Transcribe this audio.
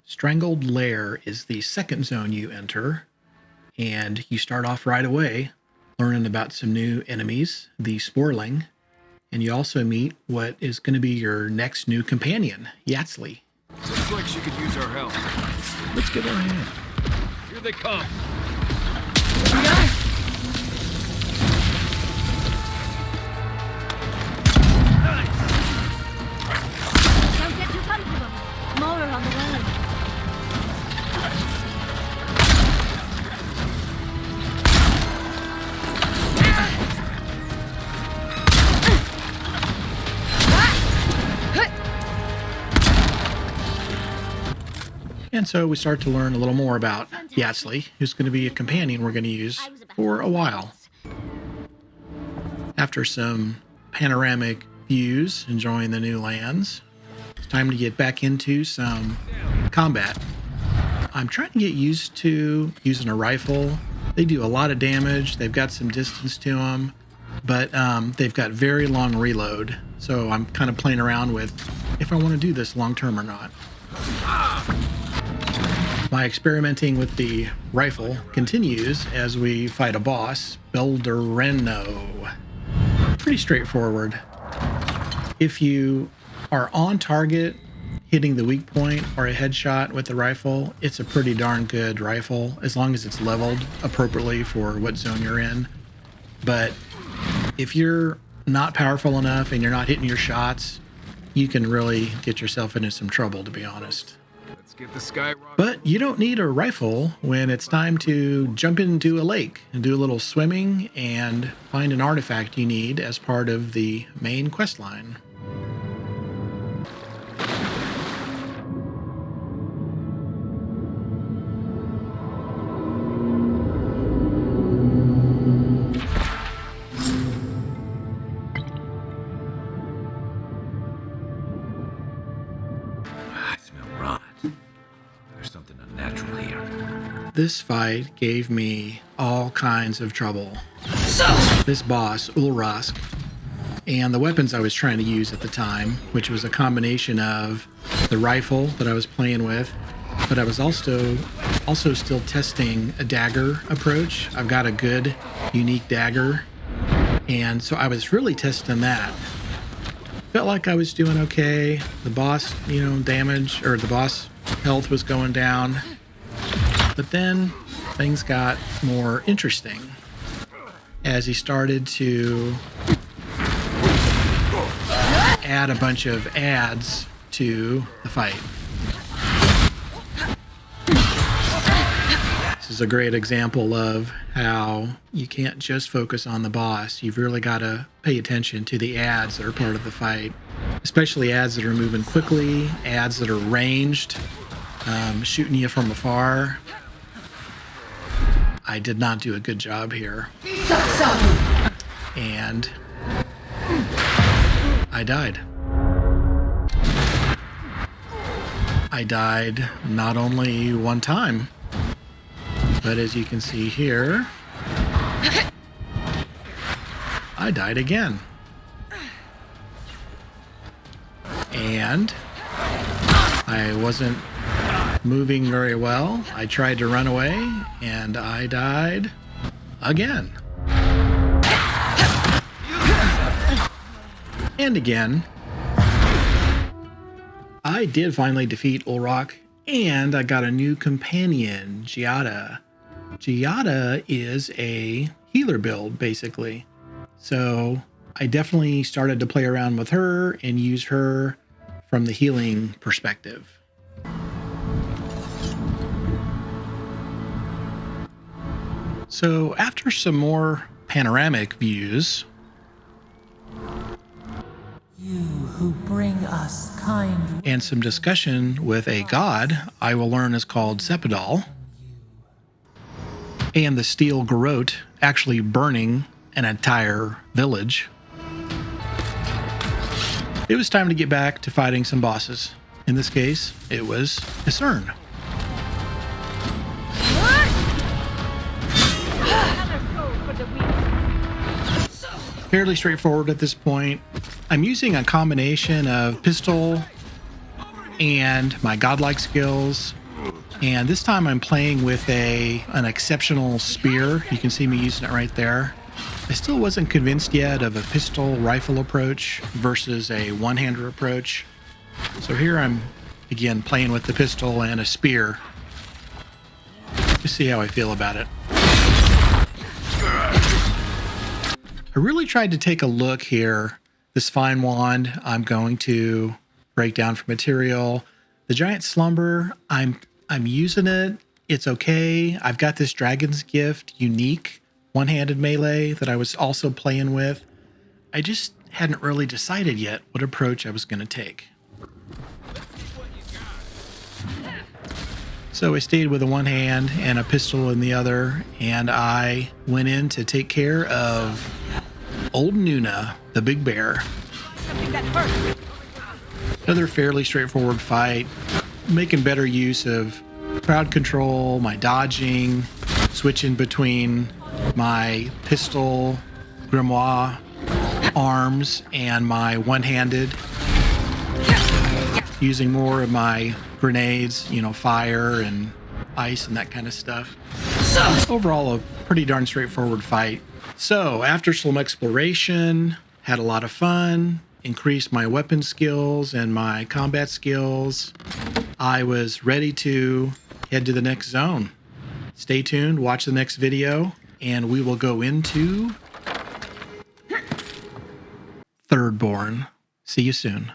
Strangled Lair is the second zone you enter, and you start off right away learning about some new enemies, the Sporling, and you also meet what is going to be your next new companion, Yatzli. Looks like she could use our help. Let's give her a hand. Here they come. Don't get too comfortable. More are on the way. And so we start to learn a little more about Yatzli, who's going to be a companion we're going to use for a while. After some panoramic views, enjoying the new lands, it's time to get back into some combat. I'm trying to get used to using a rifle. They do a lot of damage. They've got some distance to them, but they've got very long reload. So I'm kind of playing around with if I want to do this long term or not. My experimenting with the rifle continues as we fight a boss, Beldereno. Pretty straightforward. If you are on target, hitting the weak point or a headshot with the rifle, it's a pretty darn good rifle, as long as it's leveled appropriately for what zone you're in. But if you're not powerful enough and you're not hitting your shots, you can really get yourself into some trouble, to be honest. Let's get the sky. But you don't need a rifle when it's time to jump into a lake and do a little swimming and find an artifact you need as part of the main quest line. I smell rot. There's something unnatural here. This fight gave me all kinds of trouble. This boss, Ulrask, and the weapons I was trying to use at the time, which was a combination of the rifle that I was playing with, but I was also still testing a dagger approach. I've got a good, unique dagger, and so I was really testing that. Felt like I was doing okay. The boss, damage, or the boss health was going down. But then things got more interesting as he started to add a bunch of adds to the fight. This is a great example of how you can't just focus on the boss. You've really got to pay attention to the adds that are part of the fight, especially adds that are moving quickly, adds that are ranged, shooting you from afar. I did not do a good job here. And I died. I died not only one time, but as you can see here, I died again. And I wasn't moving very well. I tried to run away and I died again. And again. I did finally defeat Ulrak, and I got a new companion, Giada. Giada is a healer build, basically. So I definitely started to play around with her and use her from the healing perspective. So after some more panoramic views, You who bring us kind and some discussion with a god I will learn is called Sepidal, and the steel garrote actually burning an entire village, it was time to get back to fighting some bosses. In this case, it was Isern. Fairly straightforward at this point. I'm using a combination of pistol and my godlike skills. And this time I'm playing with an exceptional spear. You can see me using it right there. I still wasn't convinced yet of a pistol rifle approach versus a one-hander approach. So here I'm again playing with the pistol and a spear. Just see how I feel about it. I really tried to take a look here. This fine wand I'm going to break down for material. The giant slumber, I'm using it. It's okay. I've got this dragon's gift unique one-handed melee that I was also playing with. I just hadn't really decided yet what approach I was going to take. So I stayed with a one hand and a pistol in the other, and I went in to take care of Old Nuna, the big bear. Another fairly straightforward fight, making better use of crowd control, my dodging, switching between my pistol, grimoire, arms, and my one-handed, using more of my grenades, fire and ice and that kind of stuff. Overall, a pretty darn straightforward fight. So after some exploration, had a lot of fun, increased my weapon skills and my combat skills, I was ready to head to the next zone. Stay tuned, watch the next video, and we will go into Thirdborn. See you soon.